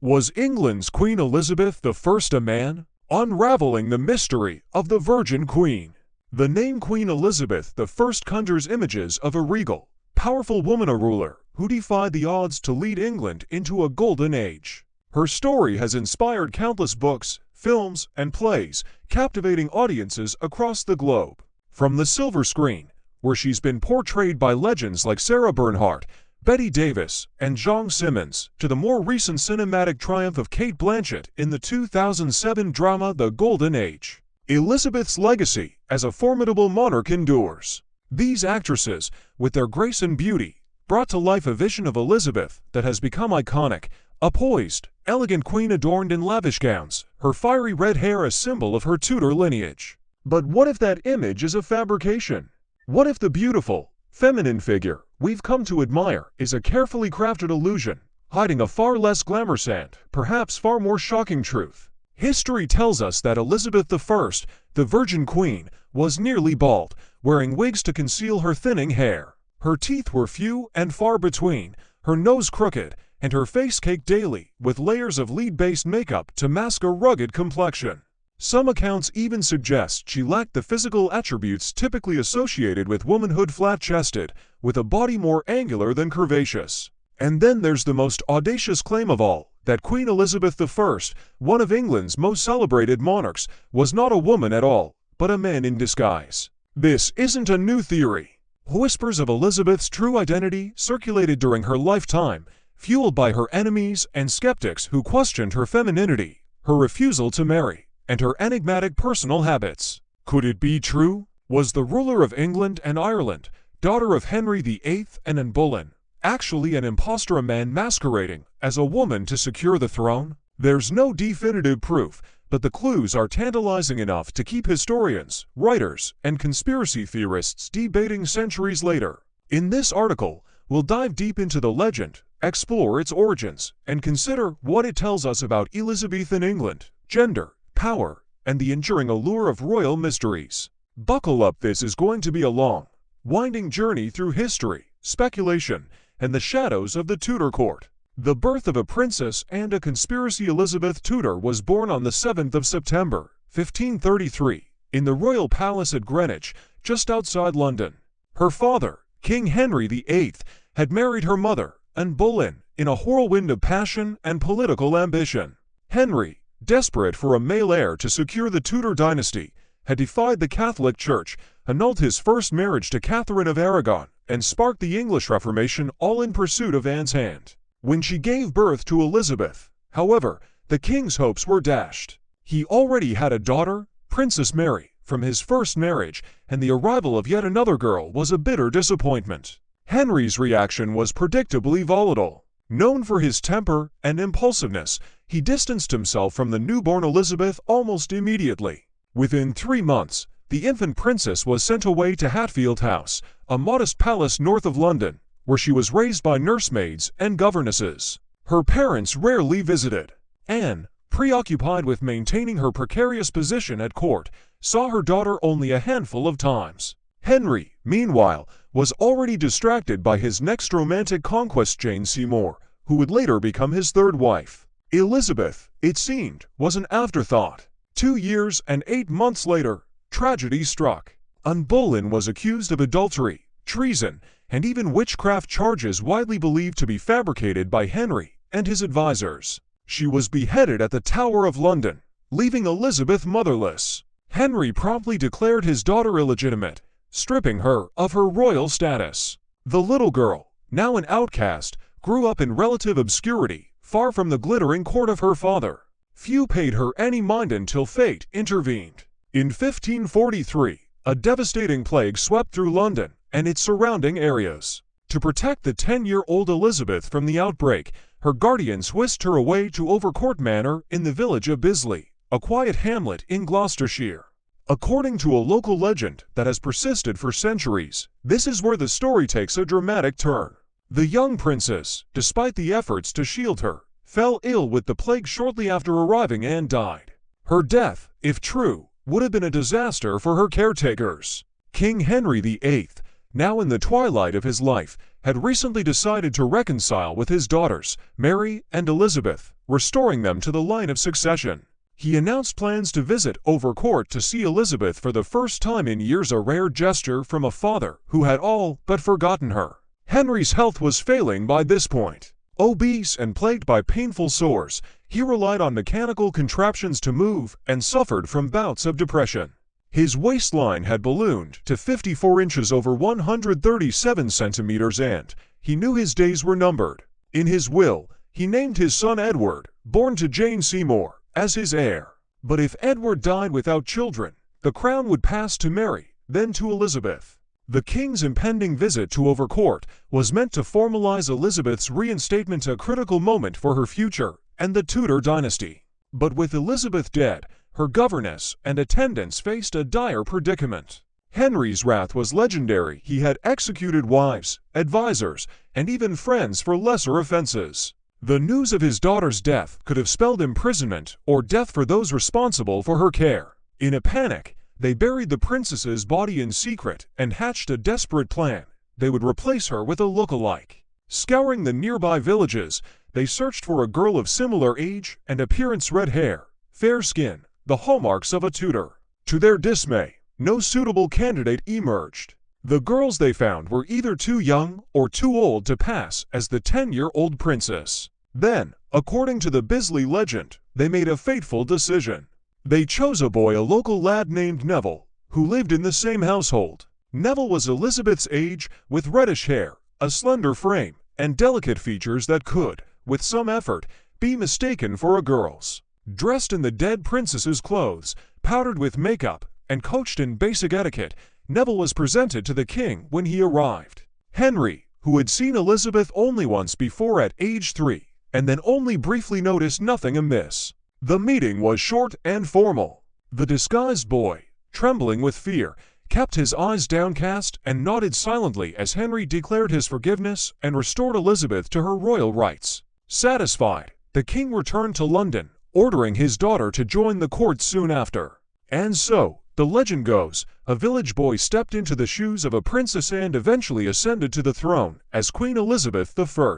Was England's Queen Elizabeth I a man? Unraveling the mystery of the Virgin Queen. The name Queen Elizabeth I conjures images of a regal, powerful woman, a ruler who defied the odds to lead England into a golden age. Her story has inspired countless books, films, and plays, captivating audiences across the globe. From the silver screen, where she's been portrayed by legends like Sarah Bernhardt, Betty Davis, and John Simmons, to the more recent cinematic triumph of Cate Blanchett in the 2007 drama The Golden Age, Elizabeth's legacy as a formidable monarch endures. These actresses, with their grace and beauty, brought to life a vision of Elizabeth that has become iconic, a poised, elegant queen adorned in lavish gowns, her fiery red hair a symbol of her Tudor lineage. But what if that image is a fabrication? What if the beautiful, feminine figure we've come to admire is a carefully crafted illusion, hiding a far less glamorous and, perhaps far more shocking truth? History tells us that Elizabeth I, the Virgin Queen, was nearly bald, wearing wigs to conceal her thinning hair. Her teeth were few and far between, her nose crooked, and her face caked daily with layers of lead-based makeup to mask a rugged complexion. Some accounts even suggest she lacked the physical attributes typically associated with womanhood, flat-chested, with a body more angular than curvaceous. And then there's the most audacious claim of all, that Queen Elizabeth I, one of England's most celebrated monarchs, was not a woman at all, but a man in disguise. This isn't a new theory. Whispers of Elizabeth's true identity circulated during her lifetime, fueled by her enemies and skeptics who questioned her femininity, her refusal to marry, and her enigmatic personal habits. Could it be true? Was the ruler of England and Ireland, daughter of Henry VIII and Anne Boleyn, actually an impostor, a man masquerading as a woman to secure the throne? There's no definitive proof, but the clues are tantalizing enough to keep historians, writers, and conspiracy theorists debating centuries later. In this article, we'll dive deep into the legend, explore its origins, and consider what it tells us about Elizabethan England, gender, power, and the enduring allure of royal mysteries. Buckle up, this is going to be a long, winding journey through history, speculation, and the shadows of the Tudor court. The birth of a princess and a conspiracy. Elizabeth Tudor was born on the 7th of September, 1533, in the royal palace at Greenwich, just outside London. Her father, King Henry VIII, had married her mother, Anne Boleyn, in a whirlwind of passion and political ambition. Henry, desperate for a male heir to secure the Tudor dynasty, had defied the Catholic Church, annulled his first marriage to Catherine of Aragon, and sparked the English Reformation, all in pursuit of Anne's hand. When she gave birth to Elizabeth, however, the king's hopes were dashed. He already had a daughter, Princess Mary, from his first marriage, and the arrival of yet another girl was a bitter disappointment. Henry's reaction was predictably volatile. Known for his temper and impulsiveness, he distanced himself from the newborn Elizabeth almost immediately. Within 3 months, the infant princess was sent away to Hatfield House, a modest palace north of London, where she was raised by nursemaids and governesses. Her parents rarely visited. Anne, preoccupied with maintaining her precarious position at court, saw her daughter only a handful of times. Henry, meanwhile, was already distracted by his next romantic conquest, Jane Seymour, who would later become his third wife. Elizabeth, it seemed, was an afterthought. 2 years and 8 months later, tragedy struck. Anne Boleyn was accused of adultery, treason, and even witchcraft, charges widely believed to be fabricated by Henry and his advisors. She was beheaded at the Tower of London, leaving Elizabeth motherless. Henry promptly declared his daughter illegitimate, stripping her of her royal status. The little girl, now an outcast, grew up in relative obscurity, far from the glittering court of her father. Few paid her any mind until fate intervened. In 1543, a devastating plague swept through London and its surrounding areas. To protect the 10-year-old Elizabeth from the outbreak, her guardians whisked her away to Overcourt Manor in the village of Bisley, a quiet hamlet in Gloucestershire. According to a local legend that has persisted for centuries, this is where the story takes a dramatic turn. The young princess, despite the efforts to shield her, fell ill with the plague shortly after arriving and died. Her death, if true, would have been a disaster for her caretakers. King Henry VIII, now in the twilight of his life, had recently decided to reconcile with his daughters, Mary and Elizabeth, restoring them to the line of succession. He announced plans to visit Overcourt to see Elizabeth for the first time in years, a rare gesture from a father who had all but forgotten her. Henry's health was failing by this point. Obese and plagued by painful sores, he relied on mechanical contraptions to move and suffered from bouts of depression. His waistline had ballooned to 54 inches over 137 centimeters, and he knew his days were numbered. In his will, he named his son Edward, born to Jane Seymour, as his heir. But if Edward died without children, the crown would pass to Mary, then to Elizabeth. The king's impending visit to Overcourt was meant to formalize Elizabeth's reinstatement, a critical moment for her future and the Tudor dynasty. But with Elizabeth dead, her governess and attendants faced a dire predicament. Henry's wrath was legendary. He had executed wives, advisors, and even friends for lesser offenses. The news of his daughter's death could have spelled imprisonment or death for those responsible for her care. In a panic, they buried the princess's body in secret and hatched a desperate plan. They would replace her with a look-alike. Scouring the nearby villages, they searched for a girl of similar age and appearance, red hair, fair skin, the hallmarks of a Tudor. To their dismay, no suitable candidate emerged. The girls they found were either too young or too old to pass as the 10-year-old princess. Then, according to the Bisley legend, they made a fateful decision. They chose a boy, a local lad named Neville, who lived in the same household. Neville was Elizabeth's age, with reddish hair, a slender frame, and delicate features that could, with some effort, be mistaken for a girl's. Dressed in the dead princess's clothes, powdered with makeup, and coached in basic etiquette, Neville was presented to the king when he arrived. Henry, who had seen Elizabeth only once before at age 3, and then only briefly, noticed nothing amiss. The meeting was short and formal. The disguised boy, trembling with fear, kept his eyes downcast and nodded silently as Henry declared his forgiveness and restored Elizabeth to her royal rights. Satisfied, the king returned to London, ordering his daughter to join the court soon after. And so, the legend goes, a village boy stepped into the shoes of a princess and eventually ascended to the throne as Queen Elizabeth I.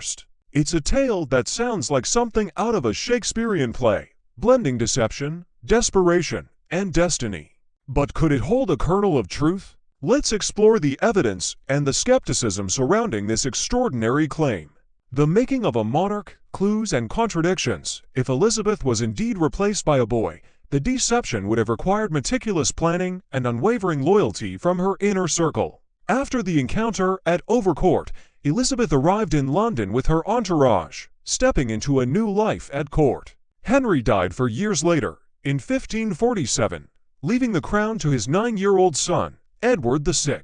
It's a tale that sounds like something out of a Shakespearean play, blending deception, desperation, and destiny. But could it hold a kernel of truth? Let's explore the evidence and the skepticism surrounding this extraordinary claim. The making of a monarch, clues and contradictions. If Elizabeth was indeed replaced by a boy, the deception would have required meticulous planning and unwavering loyalty from her inner circle. After the encounter at Overcourt, Elizabeth arrived in London with her entourage, stepping into a new life at court. Henry died 4 years later, in 1547, leaving the crown to his 9-year-old son, Edward VI.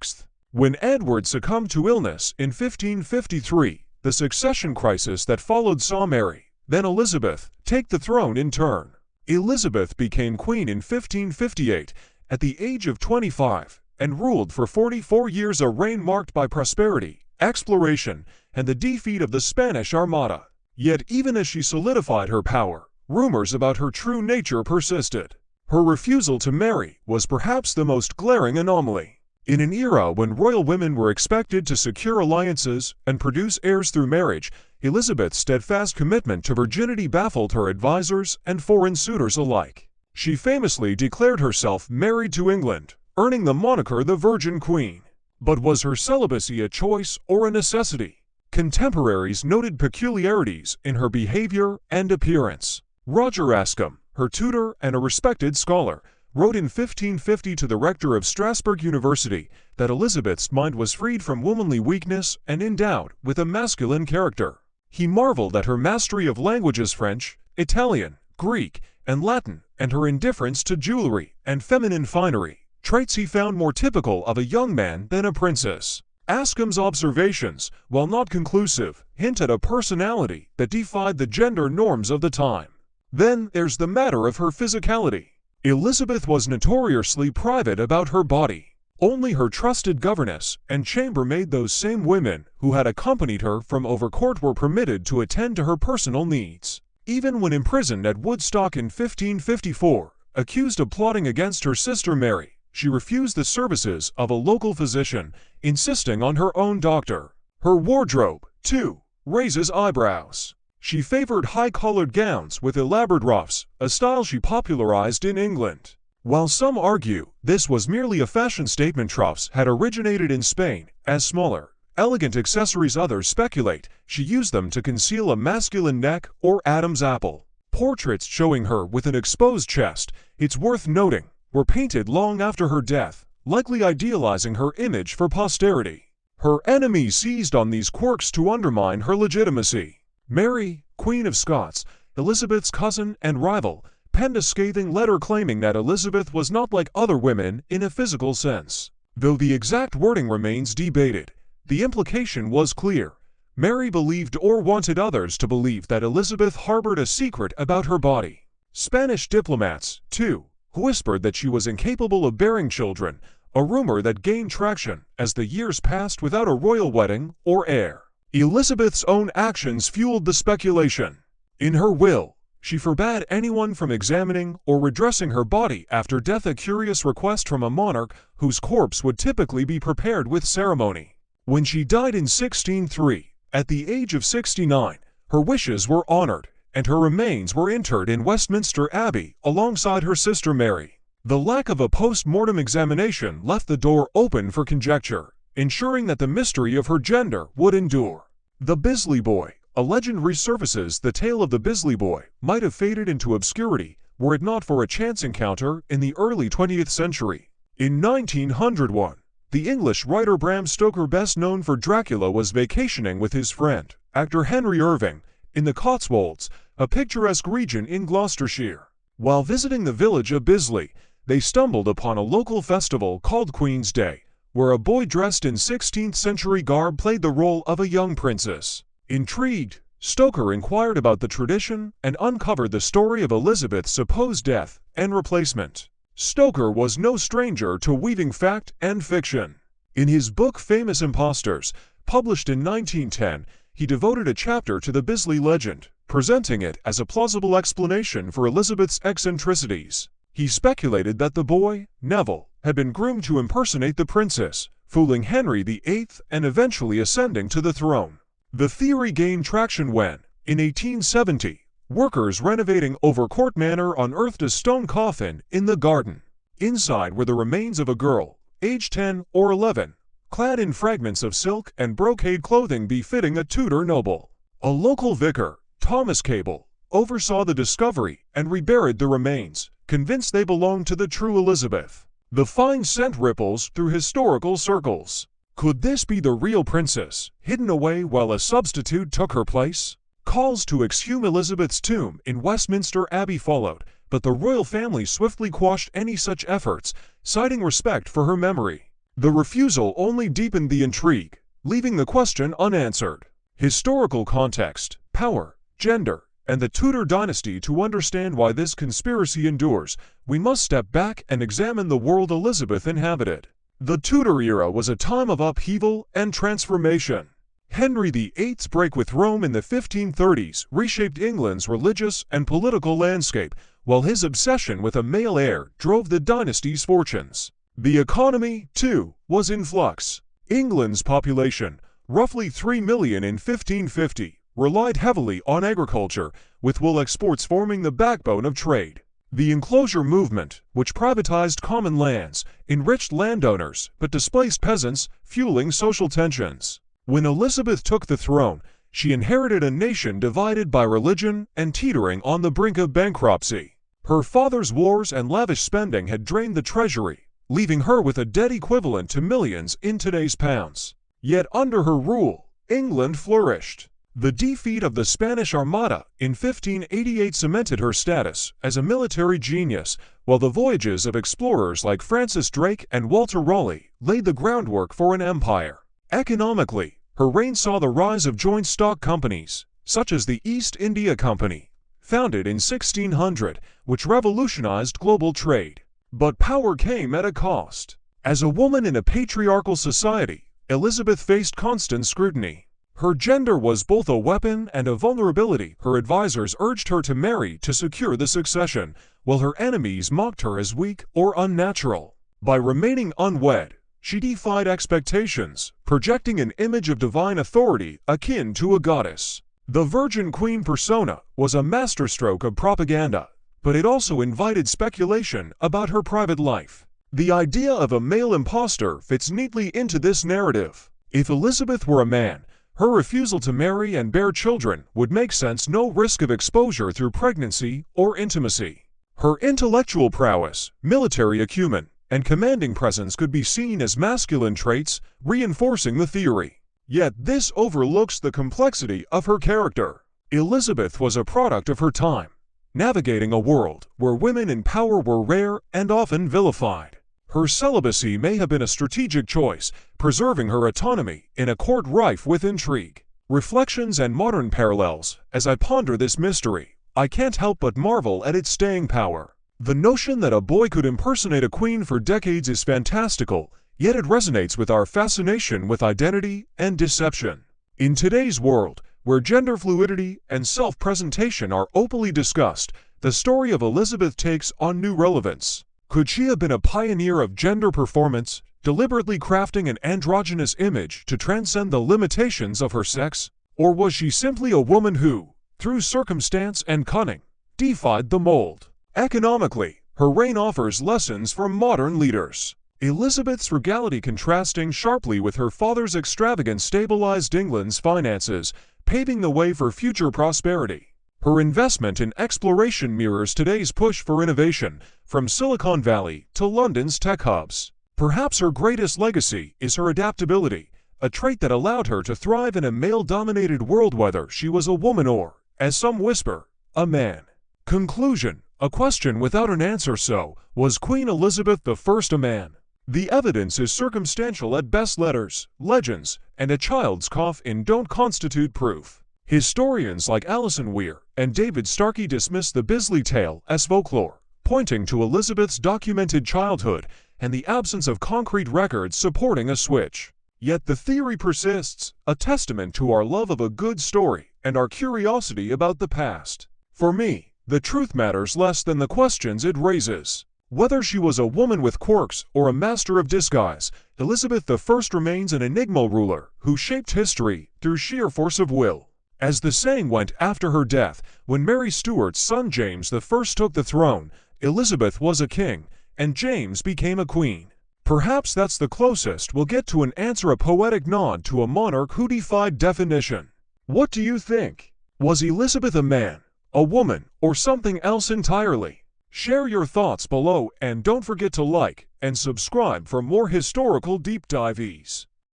When Edward succumbed to illness in 1553, the succession crisis that followed saw Mary, then Elizabeth, take the throne in turn. Elizabeth became queen in 1558 at the age of 25 and ruled for 44 years, a reign marked by prosperity, exploration, and the defeat of the Spanish Armada. Yet even as she solidified her power, rumors about her true nature persisted. Her refusal to marry was perhaps the most glaring anomaly. In an era when royal women were expected to secure alliances and produce heirs through marriage, Elizabeth's steadfast commitment to virginity baffled her advisors and foreign suitors alike. She famously declared herself married to England, earning the moniker the Virgin Queen. But was her celibacy a choice or a necessity? Contemporaries noted peculiarities in her behavior and appearance. Roger Ascham, her tutor and a respected scholar, wrote in 1550 to the rector of Strasbourg University that Elizabeth's mind was freed from womanly weakness and endowed with a masculine character. He marveled at her mastery of languages French, Italian, Greek, and Latin, and her indifference to jewelry and feminine finery, traits he found more typical of a young man than a princess. Ascham's observations, while not conclusive, hint at a personality that defied the gender norms of the time. Then there's the matter of her physicality. Elizabeth was notoriously private about her body. Only her trusted governess and chambermaid, those same women who had accompanied her from Overcourt, were permitted to attend to her personal needs. Even when imprisoned at Woodstock in 1554, accused of plotting against her sister Mary, she refused the services of a local physician, insisting on her own doctor. Her wardrobe, too, raises eyebrows. She favored high-collared gowns with elaborate ruffs, a style she popularized in England. While some argue this was merely a fashion statement, ruffs had originated in Spain as smaller, elegant accessories. Others speculate she used them to conceal a masculine neck or Adam's apple. Portraits showing her with an exposed chest, it's worth noting, were painted long after her death, likely idealizing her image for posterity. Her enemies seized on these quirks to undermine her legitimacy. Mary, Queen of Scots, Elizabeth's cousin and rival, penned a scathing letter claiming that Elizabeth was not like other women in a physical sense. Though the exact wording remains debated, the implication was clear. Mary believed or wanted others to believe that Elizabeth harbored a secret about her body. Spanish diplomats, too, whispered that she was incapable of bearing children, a rumor that gained traction as the years passed without a royal wedding or heir. Elizabeth's own actions fueled the speculation. In her will, she forbade anyone from examining or redressing her body after death, a curious request from a monarch whose corpse would typically be prepared with ceremony. When she died in 1603, at the age of 69, her wishes were honored, and her remains were interred in Westminster Abbey alongside her sister Mary. The lack of a post-mortem examination left the door open for conjecture, ensuring that the mystery of her gender would endure. The Bisley Boy, a legend resurfaces. The tale of the Bisley Boy might have faded into obscurity were it not for a chance encounter in the early 20th century. In 1901, the English writer Bram Stoker, best known for Dracula, was vacationing with his friend, actor Henry Irving, in the Cotswolds, a picturesque region in Gloucestershire. While visiting the village of Bisley, they stumbled upon a local festival called Queen's Day, where a boy dressed in 16th-century garb played the role of a young princess. Intrigued, Stoker inquired about the tradition and uncovered the story of Elizabeth's supposed death and replacement. Stoker was no stranger to weaving fact and fiction. In his book Famous Impostors, published in 1910, he devoted a chapter to the Bisley legend, presenting it as a plausible explanation for Elizabeth's eccentricities. He speculated that the boy, Neville, had been groomed to impersonate the princess, fooling Henry VIII and eventually ascending to the throne. The theory gained traction when, in 1870, workers renovating Overcourt Manor unearthed a stone coffin in the garden. Inside were the remains of a girl, aged 10 or 11, clad in fragments of silk and brocade clothing befitting a Tudor noble. A local vicar, Thomas Cable, oversaw the discovery and reburied the remains, convinced they belonged to the true Elizabeth. The find sent ripples through historical circles. Could this be the real princess, hidden away while a substitute took her place? Calls to exhume Elizabeth's tomb in Westminster Abbey followed, but the royal family swiftly quashed any such efforts, citing respect for her memory. The refusal only deepened the intrigue, leaving the question unanswered. Historical context, power, gender, and the Tudor dynasty. To understand why this conspiracy endures, we must step back and examine the world Elizabeth inhabited. The Tudor era was a time of upheaval and transformation. Henry VIII's break with Rome in the 1530s reshaped England's religious and political landscape, while his obsession with a male heir drove the dynasty's fortunes. The economy, too, was in flux. England's population, roughly 3 million in 1550, relied heavily on agriculture, with wool exports forming the backbone of trade. The enclosure movement, which privatized common lands, enriched landowners but displaced peasants, fueling social tensions. When Elizabeth took the throne, she inherited a nation divided by religion and teetering on the brink of bankruptcy. Her father's wars and lavish spending had drained the treasury, leaving her with a debt equivalent to millions in today's pounds. Yet under her rule, England flourished. The defeat of the Spanish Armada in 1588 cemented her status as a military genius, while the voyages of explorers like Francis Drake and Walter Raleigh laid the groundwork for an empire. Economically, her reign saw the rise of joint stock companies, such as the East India Company, founded in 1600, which revolutionized global trade. But power came at a cost. As a woman in a patriarchal society, Elizabeth faced constant scrutiny. Her gender was both a weapon and a vulnerability. Her advisors urged her to marry to secure the succession, while her enemies mocked her as weak or unnatural. By remaining unwed, She defied expectations, projecting an image of divine authority akin to a goddess. The Virgin Queen persona was a masterstroke of propaganda, but it also invited speculation about her private life. The idea of a male impostor fits neatly into this narrative. If Elizabeth were a man, her refusal to marry and bear children would make sense. No risk of exposure through pregnancy or intimacy. Her intellectual prowess, military acumen, and commanding presence could be seen as masculine traits, reinforcing the theory. Yet this overlooks the complexity of her character. Elizabeth was a product of her time, navigating a world where women in power were rare and often vilified. Her celibacy may have been a strategic choice, preserving her autonomy in a court rife with intrigue. Reflections and modern parallels. As I ponder this mystery, I can't help but marvel at its staying power. The notion that a boy could impersonate a queen for decades is fantastical, yet it resonates with our fascination with identity and deception. In today's world, where gender fluidity and self-presentation are openly discussed, the story of Elizabeth takes on new relevance. Could she have been a pioneer of gender performance, deliberately crafting an androgynous image to transcend the limitations of her sex? Or was she simply a woman who, through circumstance and cunning, defied the mold? Economically, her reign offers lessons for modern leaders. Elizabeth's regality contrasting sharply with her father's extravagance stabilized England's finances, paving the way for future prosperity. Her investment in exploration mirrors today's push for innovation, from Silicon Valley to London's tech hubs. Perhaps her greatest legacy is her adaptability, a trait that allowed her to thrive in a male-dominated world whether she was a woman or, as some whisper, a man. Conclusion: a question without an answer. So, was Queen Elizabeth I a man? The evidence is circumstantial at best. Letters, legends, and a child's cough-in don't constitute proof. Historians like Alison Weir and David Starkey dismiss the Bisley tale as folklore, pointing to Elizabeth's documented childhood and the absence of concrete records supporting a switch. Yet the theory persists, a testament to our love of a good story and our curiosity about the past. For me, the truth matters less than the questions it raises. Whether she was a woman with quirks or a master of disguise, Elizabeth I remains an enigma ruler who shaped history through sheer force of will. As the saying went after her death, when Mary Stuart's son James I took the throne, Elizabeth was a king, and James became a queen. Perhaps that's the closest we'll get to an answer, a poetic nod to a monarch who defied definition. What do you think? Was Elizabeth a man, a woman, or something else entirely? Share your thoughts below and don't forget to like and subscribe for more historical deep dives.